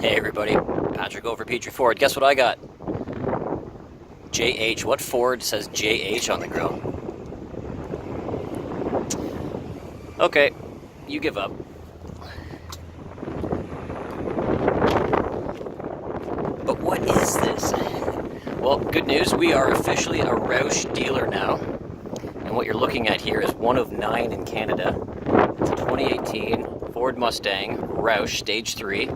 Hey everybody, Patrick over Petrie Ford. Guess what I got? JH. What Ford says JH on the grill? Okay, you give up. But what is this? Well, good news, we are officially a Roush dealer now. And what you're looking at here is one of 9 in Canada. It's a 2018 Ford Mustang Roush Stage 3.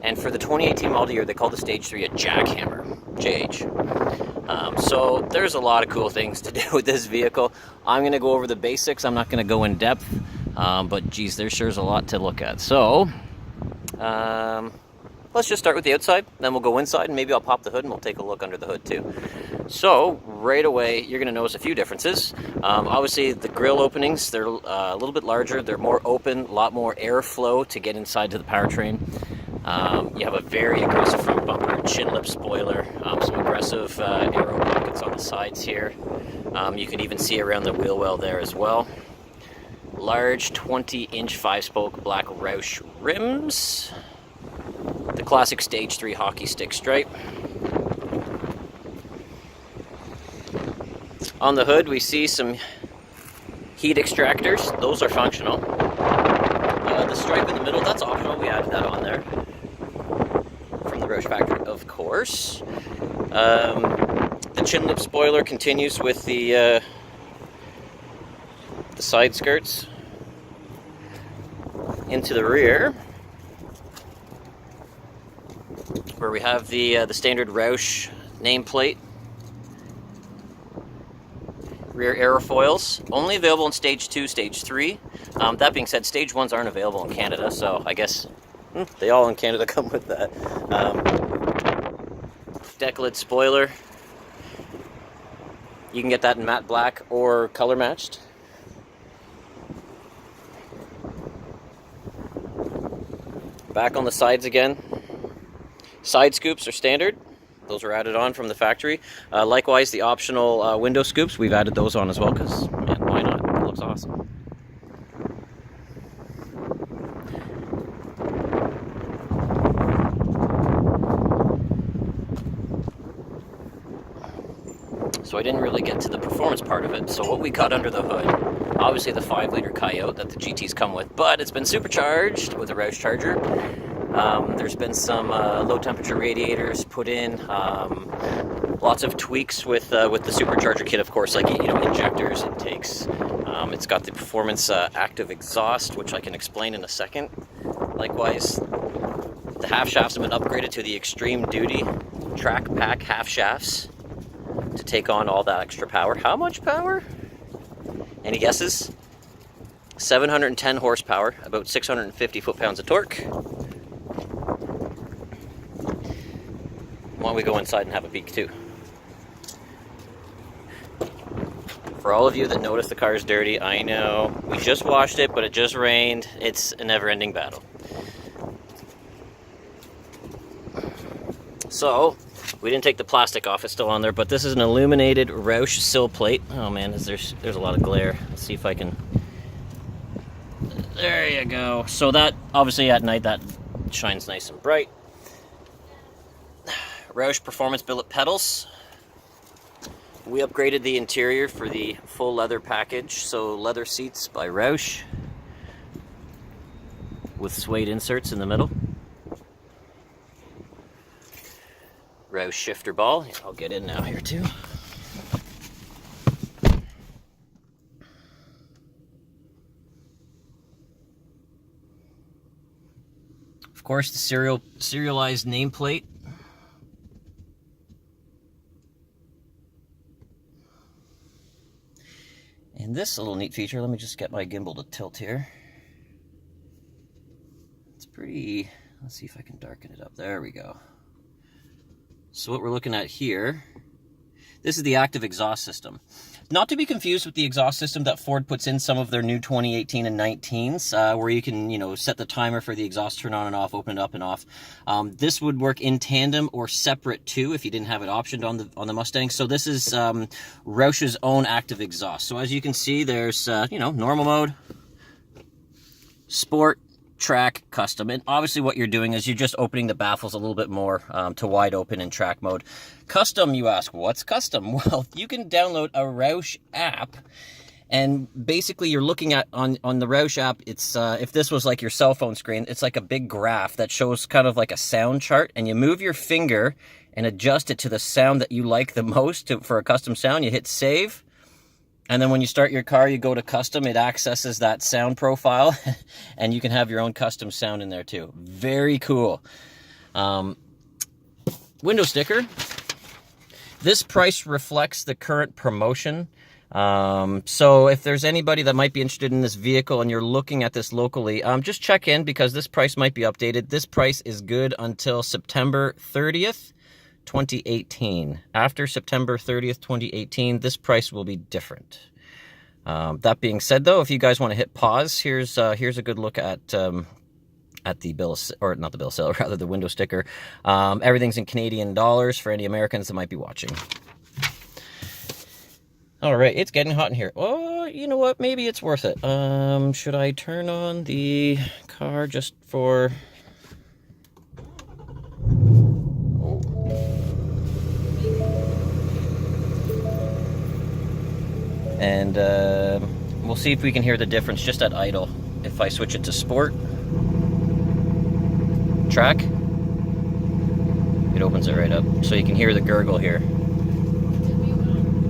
And for the 2018 model year, they call the Stage 3 a JackHammer, JH. So there's a lot of cool things to do with this vehicle. I'm going to go over the basics. I'm not going to go in depth, but geez, there sure is a lot to look at. So let's just start with the outside, then we'll go inside, and maybe I'll pop the hood and we'll take a look under the hood too. So right away, you're going to notice a few differences. Obviously, the grille openings, they're a little bit larger. They're more open, a lot more airflow to get inside to the powertrain. You have a very aggressive front bumper, chin lip spoiler, some aggressive aero pockets on the sides here. You can even see around the wheel well there as well. Large 20-inch 5-spoke black Roush rims. The classic Stage 3 hockey stick stripe. On the hood, we see some heat extractors. Those are functional. The stripe in the middle, that's optional. We added that on there from the Roush factory, of course. The chin lip spoiler continues with the side skirts into the rear, where we have the standard Roush nameplate. Rear aerofoils, only available in Stage 2, Stage 3. That being said, Stage 1s aren't available in Canada, so I guess they all in Canada come with that. Deck lid spoiler. You can get that in matte black or color matched. Back on the sides again. Side scoops are standard. Those were added on from the factory. Likewise, the optional window scoops, we've added those on as well because, man, why not? It looks awesome. So I didn't really get to the performance part of it. So what we got under the hood, obviously the 5-liter Coyote that the GTs come with, but it's been supercharged with a Roush charger. There's been some low temperature radiators put in, lots of tweaks with the supercharger kit, of course, like, you know, injectors, intakes. It's got the performance active exhaust, which I can explain in a second. Likewise, the half shafts have been upgraded to the extreme duty track pack half shafts to take on all that extra power. How much power? Any guesses? 710 horsepower, about 650 foot-pounds of torque. Why don't we go inside and have a peek too? For all of you that notice the car is dirty, I know. We just washed it, but it just rained. It's a never-ending battle. So, we didn't take the plastic off, it's still on there, but this is an illuminated Roush sill plate. Oh man, there's a lot of glare. Let's see if I can... There you go. So that, obviously at night, that shines nice and bright. Roush Performance Billet pedals. We upgraded the interior for the full leather package, so leather seats by Roush with suede inserts in the middle. Roush shifter ball. I'll get in now here too. Of course, the serialized nameplate. And this little neat feature, let me just get my gimbal to tilt here. It's pretty, let's see if I can darken it up. There we go. So what we're looking at here, this is the active exhaust system. Not to be confused with the exhaust system that Ford puts in some of their new 2018 and 19s, where you can, you know, set the timer for the exhaust turn on and off, open it up and off. This would work in tandem or separate too if you didn't have it optioned on the Mustang. So this is Roush's own active exhaust. So as you can see, there's you know, normal mode, sport, track, custom. And obviously what you're doing is you're just opening the baffles a little bit more to wide open in track mode. Custom, you ask, what's custom? Well, you can download a Roush app, and basically you're looking at on the Roush app, it's if this was like your cell phone screen, it's like a big graph that shows kind of like a sound chart, and you move your finger and adjust it to the sound that you like the most for a custom sound. You hit save. And then when you start your car, you go to custom, it accesses that sound profile, and you can have your own custom sound in there too. Very cool. Window sticker. This price reflects the current promotion. So if there's anybody that might be interested in this vehicle and you're looking at this locally, just check in, because this price might be updated. This price is good until September 30th. 2018. After September 30th, 2018, this price will be different. That being said, though, if you guys want to hit pause, here's a good look at the bill, or not the bill of sale, rather the window sticker. Everything's in Canadian dollars for any Americans that might be watching. All right, it's getting hot in here. Oh, you know what? Maybe it's worth it. Should I turn on the car just for... And we'll see if we can hear the difference just at idle. If I switch it to sport, track, it opens it right up. So you can hear the gurgle here.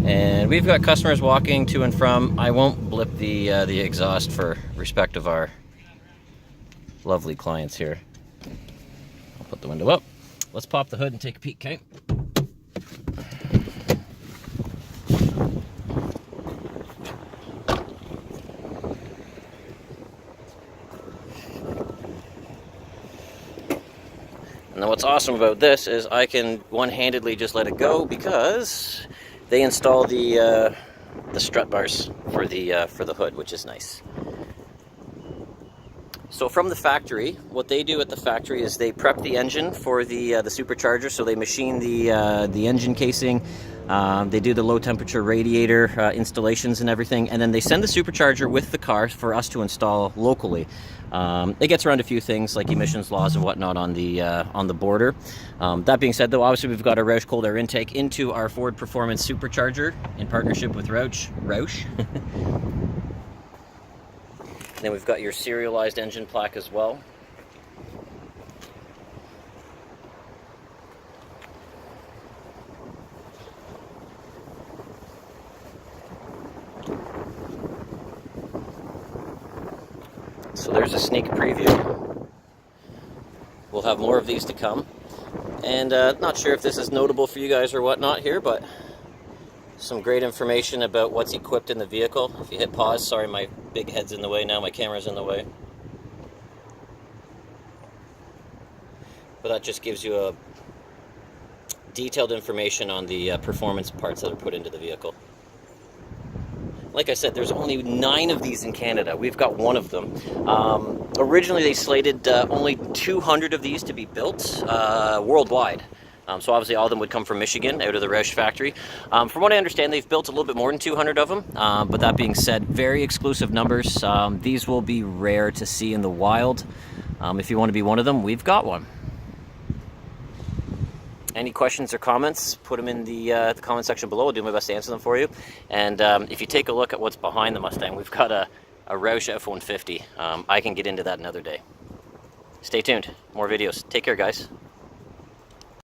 And we've got customers walking to and from. I won't blip the exhaust for respect of our lovely clients here. I'll put the window up. Let's pop the hood and take a peek, okay? And then what's awesome about this is I can one-handedly just let it go, because they install the strut bars for the hood, which is nice. So from the factory, what they do at the factory is they prep the engine for the supercharger. So they machine the engine casing, they do the low temperature radiator installations and everything, and then they send the supercharger with the car for us to install locally. It gets around a few things like emissions laws and whatnot on the border. That being said, though, obviously we've got a Roush cold air intake into our Ford Performance supercharger in partnership with Roush. Then we've got your serialized engine plaque as well. So there's a sneak preview. We'll have more of these to come. And not sure if this is notable for you guys or whatnot here, but some great information about what's equipped in the vehicle. If you hit pause, sorry, my big head's in the way now, my camera's in the way. But that just gives you a detailed information on the performance parts that are put into the vehicle. Like I said, there's only 9 of these in Canada. We've got 1 of them. Originally, they slated only 200 of these to be built worldwide. So obviously all of them would come from Michigan, out of the Roush factory. From what I understand, they've built a little bit more than 200 of them. But that being said, very exclusive numbers. These will be rare to see in the wild. If you want to be one of them, we've got one. Any questions or comments, put them in the comment section below. I'll do my best to answer them for you. And if you take a look at what's behind the Mustang, we've got a Roush F-150. I can get into that another day. Stay tuned. More videos. Take care, guys.